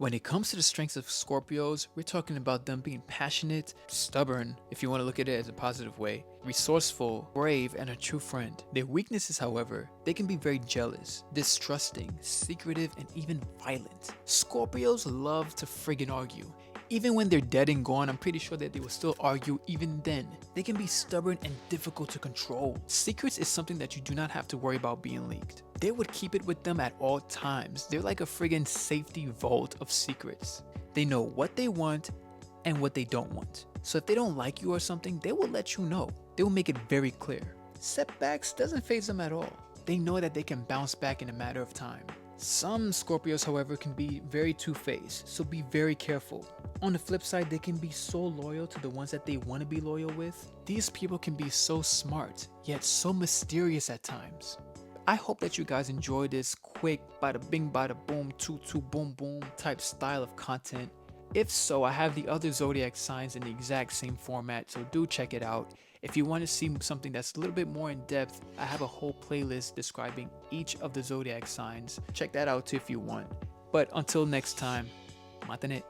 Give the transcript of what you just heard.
When it comes to the strengths of Scorpios, we're talking about them being passionate, stubborn, if you want to look at it as a positive way, resourceful, brave, and a true friend. Their weaknesses, however, they can be very jealous, distrusting, secretive, and even violent. Scorpios love to friggin' argue. Even when they're dead and gone, I'm pretty sure that they will still argue even then. They can be stubborn and difficult to control. Secrets is something that you do not have to worry about being leaked. They would keep it with them at all times. They're like a friggin' safety vault of secrets. They know what they want and what they don't want. So if they don't like you or something, they will let you know. They will make it very clear. Setbacks doesn't faze them at all. They know that they can bounce back in a matter of time. Some Scorpios, however, can be very two-faced, so be very careful. On the flip side, they can be so loyal to the ones that they want to be loyal with. These people can be so smart, yet so mysterious at times. I hope that you guys enjoy this quick bada bing bada boom toot boom boom type style of content. If so, I have the other zodiac signs in the exact same format, so do check it out. If you want to see something that's a little bit more in depth, I have a whole playlist describing each of the zodiac signs. Check that out too if you want. But until next time, matane.